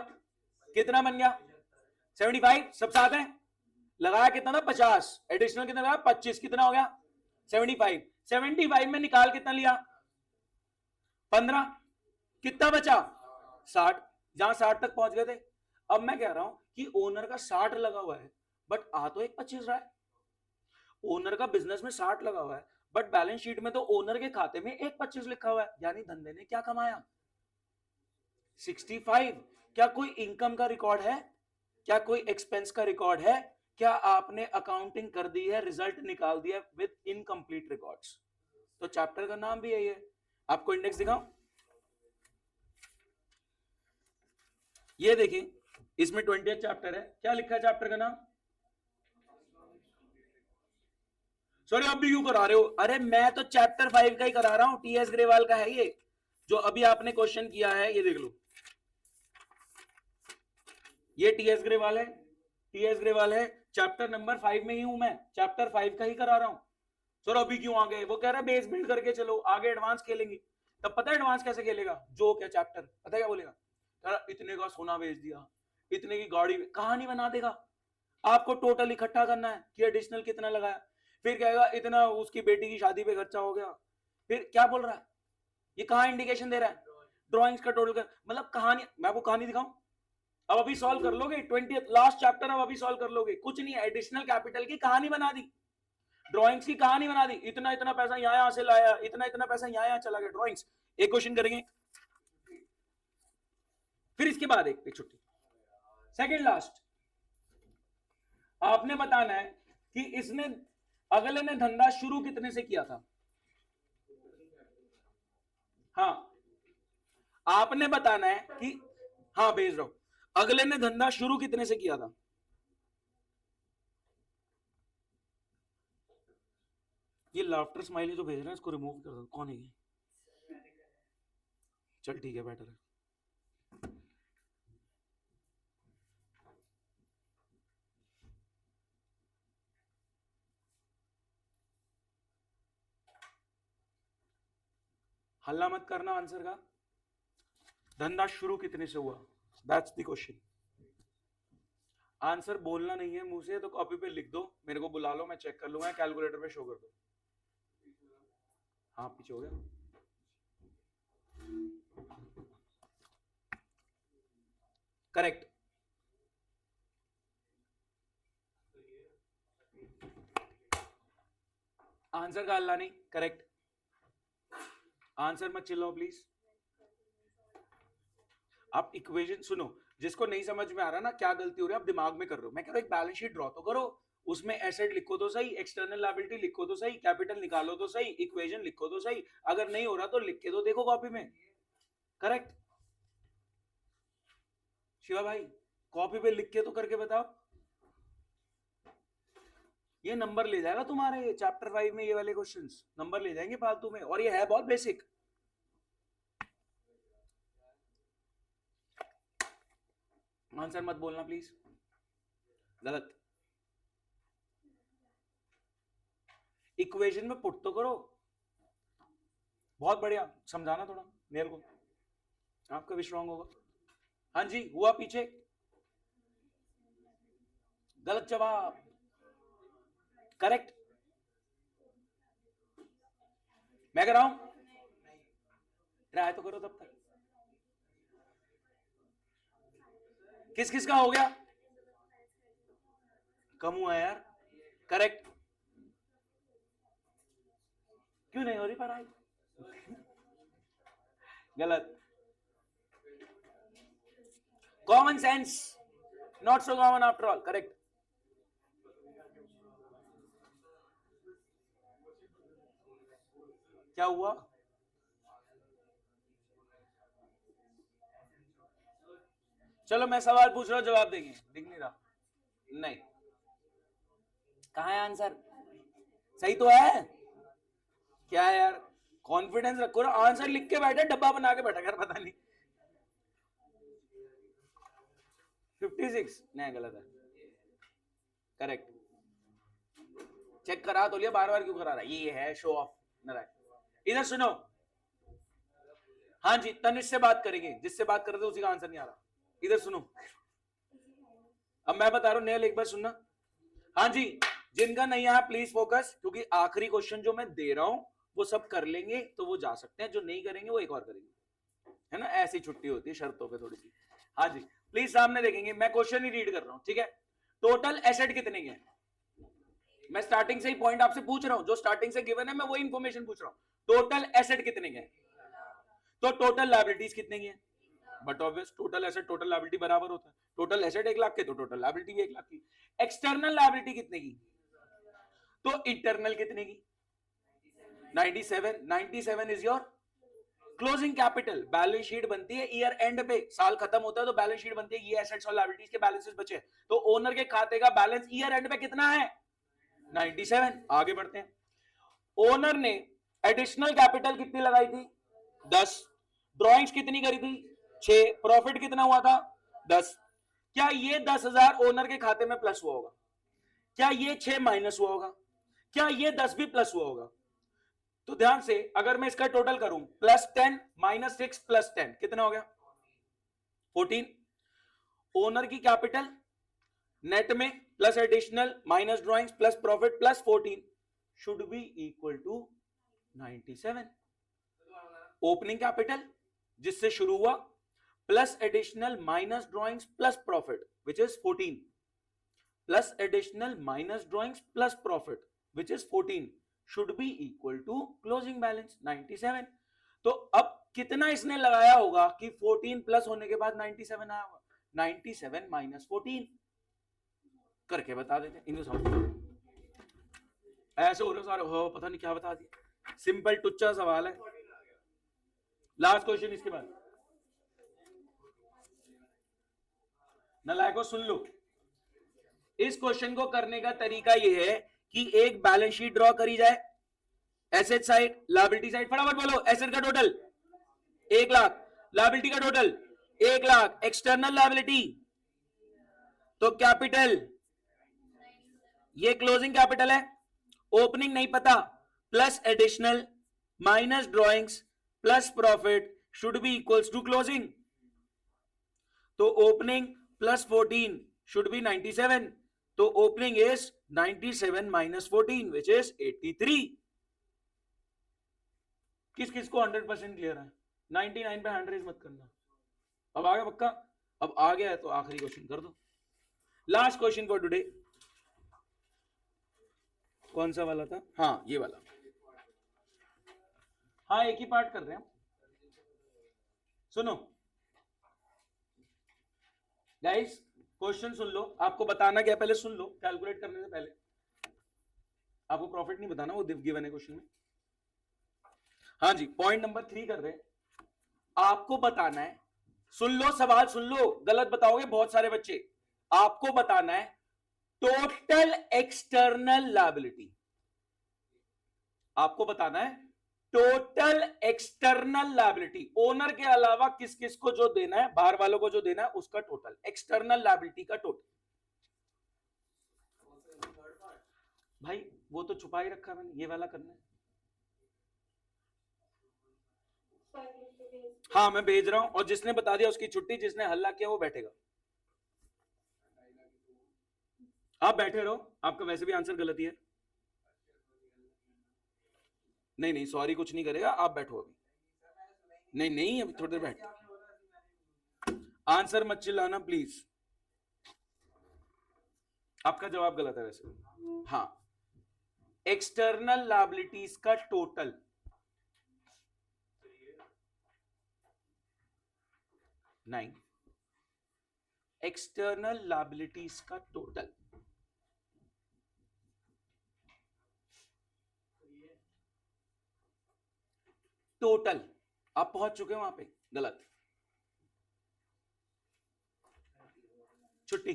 कितना बन गया, 75, सब साथ है, लगाया कितना था 50, एडिशनल कितना लगाया 25, कितना हो गया 75, 75 में निकाल कितना लिया 15, कितना बचा 60, जहां 60 तक पहुंच गए थे। अब मैं कह रहा हूं कि ओनर का 60 लगा हुआ है बट आ तो 1.25 रहा है। ओनर का बिजनेस में 60 लगा हुआ है बट बैलेंस शीट में तो ओनर के खाते में 1.25 लिखा हुआ है, यानी धंधे ने क्या कमाया 65। क्या कोई इनकम का रिकॉर्ड है, क्या कोई एक्सपेंस का रिकॉर्ड है, क्या आपने अकाउंटिंग कर दी है, रिजल्ट निकाल दिया विद इनकम्प्लीट रिकॉर्ड्स? तो चैप्टर का नाम भी यही है। आपको इंडेक्स दिखाऊं, ये देखिए इसमें 20th चैप्टर है, क्या लिखा है चैप्टर का नाम? सॉरी अब भी क्यों करा रहे हो? अरे मैं तो चैप्टर 5 का ही करा रहा हूं, टीएस ग्रेवाल का है ये जो अभी आपने क्वेश्चन किया है, ये देख लो, ये टीएस ग्रेवाल है, टीएस ग्रेवाल है, चैप्टर नंबर 5 में ही हूं मैं, चैप्टर 5 का ही करा रहा हूं। सर अभी क्यों आ गए? वो कह रहा है बेस बिल्ड करके चलो, आगे एडवांस खेलेंगे। तब पता है एडवांस कैसे खेलेगा? जो क्या चैप्टर पता है क्या बोलेगा? कह रहा इतने का सोना बेच दिया, इतने की गाड़ी, कहानी बना देगा। आपको टोटल इकट्ठा करना है कि एडिशनल कितना लगाया, फिर कहेगा इतना उसकी बेटी की शादी पे खर्चा हो गया, फिर क्या बोल रहा है, ये कहां इंडिकेशन दे रहा है? ड्रॉइंग्स का टोटल कर, मतलब कहानी। मैं आपको कहानी दिखाऊं, अब अभी सॉल्व कर लोगे 20th लास्ट चैप्टर, अब अभी सॉल्व कर लोगे, कुछ नहीं, एडिशनल कैपिटल की कहानी बना दी, ड्रॉइंग्स की कहानी बना दी, इतना इतना पैसा यहां से लाया, इतना इतना पैसा यहां चला गया, ड्रॉइंग्स। एक क्वेश्चन करेंगे, फिर इसके बाद एक छुट्टी। सेकंड लास्ट, आपने बताना है कि इसने अगले ने धंधा शुरू कितने से किया था। हाँ आपने बताना है कि, हाँ भेज रहा हूं, अगले ने धंधा शुरू कितने से किया था। ये लाफ्टर स्माइली जो भेज रहे हैं इसको रिमूव कर दो, कौन है ये? चल ठीक है, बेटर है। हल्ला मत करना आंसर का, धंधा शुरू कितने से हुआ, दैट्स द क्वेश्चन। आंसर बोलना नहीं है मुंह से, तो कॉपी पे लिख दो, मेरे को बुला लो, मैं चेक कर लूंगा, कैलकुलेटर पे शो कर दो। हाँ पीछे हो गया, करेक्ट। आंसर का हल्ला नहीं, करेक्ट। आंसर मत चिल्लाओ प्लीज। आप इक्वेशन सुनो, जिसको नहीं समझ में आ रहा ना क्या गलती हो रही है, आप दिमाग में कर रहे हो, मैं कह रहा हूं एक बैलेंस शीट ड्रॉ तो करो, उसमें एसेट लिखो तो सही, एक्सटर्नल लायबिलिटी लिखो तो सही, कैपिटल निकालो तो सही, इक्वेशन लिखो तो सही, अगर नहीं हो रहा तो लिख के तो देखो कॉपी में, करेक्ट। शिवा भाई कॉपी पे लिख के तो करके बताओ, ये नंबर ले जाएगा तुम्हारे चैप्टर 5 में, ये वाले क्वेश्चंस नंबर ले जाएंगे फालतू में, और ये है बहुत बेसिक। आंसर मत बोलना प्लीज, गलत। इक्वेशन में पुट तो करो, बहुत बढ़िया, समझाना थोड़ा नेल को, आपका भी स्ट्रांग होगा। हाँ जी हुआ पीछे, गलत जवाब, करेक्ट। मैं कह रहा हूं ट्राई तो करो तब तक। किस किस का हो गया, कम हुआ यार, करेक्ट। क्यों नहीं हो रही पढ़ाई? गलत, common sense, not so common after all, correct. क्या हुआ? चलो मैं सवाल पूछ रहा हूं, जवाब देंगे, दिख नहीं रहा, नहीं, कहां है आंसर? सही तो है, क्या है यार, कॉन्फिडेंस रखो ना, आंसर लिख के बैठे, डब्बा बना के बैठा कर, पता नहीं। 56 नहीं, गलत है, करेक्ट। चेक करा तो लिया, बार बार क्यों करा रहा है, ये है शो ऑफ नारायण। इधर सुनो, हाँ जी तनिष से बात करेंगे, जिससे बात कर रहे थे उसी का आंसर नहीं आ रहा, इधर सुनो, अब मैं बता रहा हूं, नेल एक बार सुनना। हाँ जी, जिनका नहीं आया प्लीज फोकस, क्योंकि आखिरी क्वेश्चन जो मैं दे रहा हूं वो सब कर लेंगे तो वो जा सकते हैं, जो नहीं करेंगे वो एक और करेंगे, है ना, ऐसी छुट्टी होती है शर्तों पे थोड़ी सी। हाँ जी, प्लीज सामने देखेंगे, मैं क्वेश्चन ही रीड कर रहा हूं, ठीक है। टोटल एसेट कितने के हैं, मैं स्टार्टिंग से ही पॉइंट आपसे पूछ रहा हूं, जो स्टार्टिंग से गिवन है मैं वही इंफॉर्मेशन पूछ रहा हूं। टोटल एसेट कितने के हैं, तो टोटल लायबिलिटीज कितने की है, but obvious total asset total liability बराबर होता है। टोटल एसेट 1 लाख के तो टोटल लायबिलिटी भी 1 लाख की। एक्सटर्नल लायबिलिटी कितने की, तो इंटरनल कितने की, 97। 97 is your closing capital. Balance sheet बनती है ईयर एंड पे, साल खत्म होता है तो बैलेंस शीट बनती है, ये एसेट्स और लायबिलिटीज के बैलेंसेस बचे, तो ओनर के खाते का बैलेंस ईयर एंड पे कितना है, 97। आगे बढ़ते हैं, ओनर ने एडिशनल कैपिटल कितनी लगाई थी, 10। ड्रॉइंग्स कितनी करी थी, 6। प्रॉफिट कितना हुआ था, 10। क्या ये 10,000 ओनर के खाते में प्लस हुआ होगा, क्या ये 6 माइनस हुआ होगा, क्या ये 10 भी प्लस हुआ होगा। तो ध्यान से अगर मैं इसका टोटल करूं, +10 -6 +10 कितना हो गया, 14। ओनर की कैपिटल नेट में plus additional minus drawings plus profit plus 14 should be equal to 97। Opening capital जिससे शुरू हुआ plus additional minus drawings plus profit which is 14 plus additional minus drawings plus profit which is 14 should be equal to closing balance 97। तो अब कितना इसने लगाया होगा कि 14 प्लस होने के बाद 97 आया होगा, 97 - 14 करके बता देते, इनको समझ ऐसे हो रहे सारे हो, पता नहीं क्या बता दिया, सिंपल टुच्चा सवाल है। लास्ट क्वेश्चन इसके बाद, नलायकों सुन लो, इस क्वेश्चन को करने का तरीका यह है कि एक बैलेंस शीट ड्रॉ करी जाए, एसेट साइड लायबिलिटी साइड, फटाफट बोलो, एसेट का टोटल 1 लाख, लायबिलिटी का टोटल 1 लाख, एक्सटर्नल लायबिलिटी तो कैपिटल, ये क्लोजिंग कैपिटल है, ओपनिंग नहीं पता, plus additional minus drawings plus profit should be equals to closing, तो ओपनिंग प्लस 14 शुड बी 97, तो ओपनिंग इज 97 - 14 विच इज 83। किस किस को 100% क्लियर है, 99 पे हैंड रेज मत करना। अब आ गया पक्का, अब आ गया है तो आखिरी क्वेश्चन कर दो, लास्ट क्वेश्चन फॉर टुडे। कौन सा वाला था, हाँ ये वाला, हाँ एक ही पार्ट कर रहे हैं। सुनो गाइस, क्वेश्चन सुन लो, आपको बताना क्या पहले सुन लो, कैलकुलेट करने से पहले आपको प्रॉफिट नहीं बताना, वो गिवन है क्वेश्चन में। हाँ जी, पॉइंट नंबर 3 कर रहे हैं, आपको बताना है, सुन लो सवाल सुन लो, गलत बताओगे बहुत सारे बच्चे। आपको बताना है टोटल एक्सटर्नल लायबिलिटी, आपको बताना है टोटल एक्सटर्नल लायबिलिटी, ओनर के अलावा किस किस को जो देना है, बाहर वालों को जो देना है उसका टोटल, एक्सटर्नल लायबिलिटी का टोटल। भाई वो तो छुपा ही रखा मैंने, ये वाला करना है। हाँ मैं भेज रहा हूं, और जिसने बता दिया उसकी छुट्टी, जिसने हल्ला किया वो बैठेगा। आप बैठे रहो, आपका वैसे भी आंसर गलत ही है। नहीं नहीं सॉरी कुछ नहीं करेगा, आप बैठो अभी, नहीं नहीं अभी थोड़ी देर बैठ, आंसर मत चिल्लाना प्लीज, आपका जवाब गलत है वैसे। हाँ, एक्सटर्नल लायबिलिटीज का टोटल, नहीं, एक्सटर्नल लायबिलिटीज का टोटल, टोटल आप पहुंच चुके हो वहां पे, गलत, छुट्टी।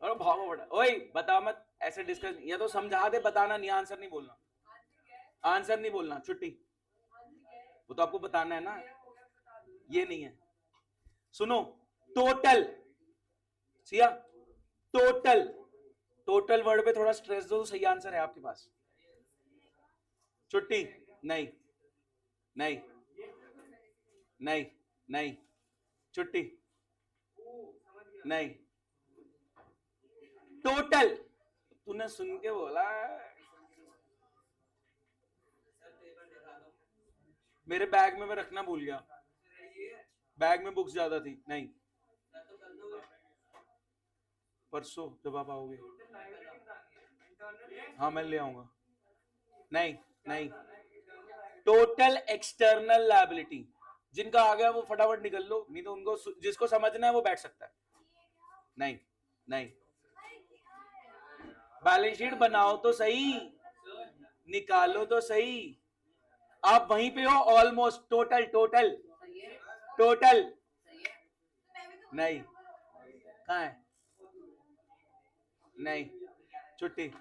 और भागो बड़ा, ओए बता मत, ऐसे डिस्कस, या तो समझा दे, बताना नहीं, आंसर नहीं बोलना, आंसर नहीं बोलना, छुट्टी। वो तो आपको बताना है ना, ये नहीं है। सुनो, total, Siya, total, total word पे थोड़ा स्ट्रेस दो, सही आंसर है आपके पास। छुट्टी, नहीं नहीं नहीं नहीं, छुट्टी नहीं, टोटल, तूने सुन के बोला, मेरे बैग में मैं रखना भूल गया, बैग में बुक्स ज्यादा थी नहीं, परसों जब आप आओगे हाँ मैं ले आऊंगा। नहीं नहीं, टोटल एक्सटर्नल लायबिलिटी, जिनका आ गया वो फटाफट निकल लो, नहीं तो उनको जिसको समझना है वो बैठ सकता है। नहीं नहीं, बैलेंस शीट बनाओ तो सही, निकालो तो सही। आप वहीं पे हो ऑलमोस्ट। टोटल टोटल टोटल नहीं, कहाँ है? नहीं, छुट्टी,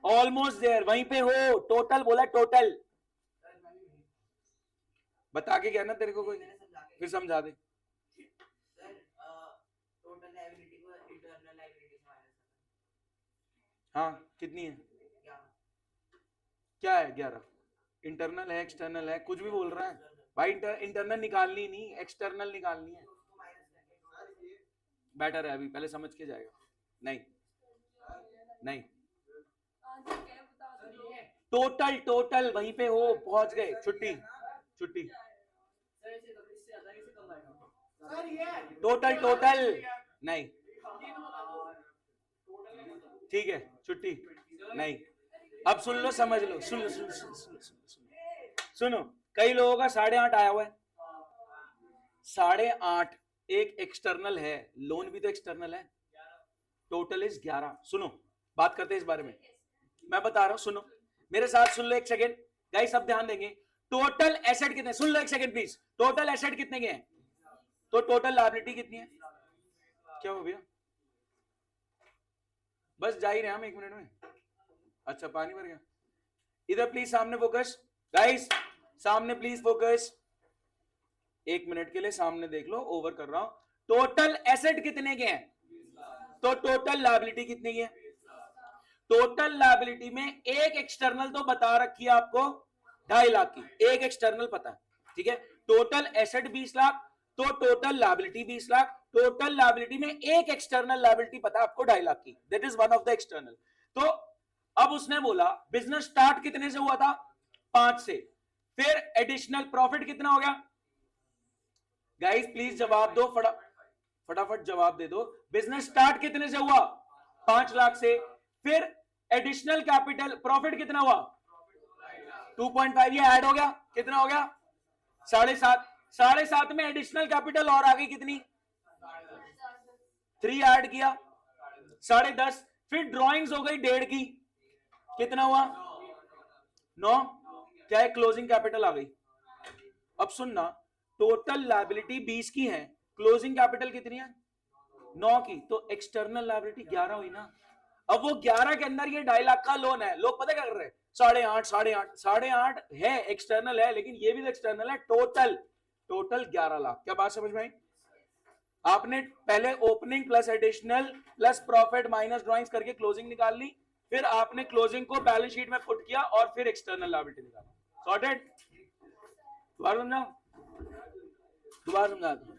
ऑलमोस्ट देयर, वहीं पे हो। टोटल बोला, टोटल बता के क्या ना तेरे को कोई, फिर समझा दे। हाँ कितनी है? क्या है? 11। इंटरनल है एक्सटर्नल है, कुछ भी बोल रहा है भाई। इंटरनल निकालनी नहीं, एक्सटर्नल निकालनी है। बेटर है, अभी पहले समझ के जाएगा। नहीं नहीं, टोटल टोटल वहीं पे हो, पहुंच गए। छुट्टी छुट्टी, टोटल टोटल नहीं, ठीक है छुट्टी नहीं। अब सुन लो, समझ लो, सुन लो सुन लो सुन लो सुन लो सुन लो। सुनो, कई लोगों का 8.5 आया हुआ है। 8.5 एक एक्सटर्नल है, लोन भी तो एक्सटर्नल है। Total is 11। सुनो, बात करते हैं इस बारे में, मैं बता रहा हूं, सुनो मेरे साथ, सुन लो एक सेकेंड गाइस, सब ध्यान देंगे। टोटल एसेट कितने, सुन लो एक सेकेंड प्लीज। टोटल एसेट कितने के हैं, तो टोटल लायबिलिटी कितनी है? क्या हो गया? बस जा ही रहे हम 1 मिनट में। अच्छा पानी भर गया। इधर प्लीज सामने फोकस गाइस, सामने प्लीज फोकस। 1 मिनट के लिए सामने देख लो, ओवर कर रहा हूं। टोटल एसेट कितने के हैं, तो टोटल लायबिलिटी कितनी है? टोटल लायबिलिटी में एक एक्सटर्नल तो बता रखी है आपको 2.5 लाख की, एक एक्सटर्नल पता है, ठीक है। टोटल एसेट 20 लाख, तो total liability 20 lakh. Total liability में एक एक्सटर्नल लायबिलिटी पता है आपको 2.5 लाख की, that is one of the external. तो अब उसने बोला बिजनेस स्टार्ट कितने से हुआ था? 5 से। फिर एडिशनल प्रॉफिट कितना हो गया? गाइस प्लीज जवाब दो, फटाफट जवाब दे दो। बिजनेस स्टार्ट कितने से हुआ? 5 लाख से। फिर एडिशनल कैपिटल प्रॉफिट कितना हुआ? 2.5, ये ऐड हो गया, कितना हो गया? 7.5। 7.5 में एडिशनल कैपिटल और आ गई कितनी? 3 ऐड किया, 10.5। फिर ड्रॉइंग्स हो गई 1.5 की, कितना हुआ? 9। क्या है? क्लोजिंग कैपिटल आ गई। अब सुनना, टोटल लायबिलिटी 20 की है, क्लोजिंग कैपिटल कितनी है? 9 की, तो एक्सटर्नल लायबिलिटी 11 हुई ना। अब वो 11 के अंदर ये 2.5 लाख का लोन है, लोग पता क्या कर रहे हैं? 8.5 है, एक्सटर्नल है, लेकिन ये भी तो एक्सटर्नल है। Total total 11 lakh. क्या बात समझ में आई? आपने पहले opening plus additional plus profit minus drawings करके क्लोजिंग निकाल ली, फिर आपने क्लोजिंग को बैलेंस शीट में पुट किया और फिर एक्सटर्नल लायबिलिटी निकाला। सॉर्टेड? दोबारा समझाओ, दोबारा समझा दो।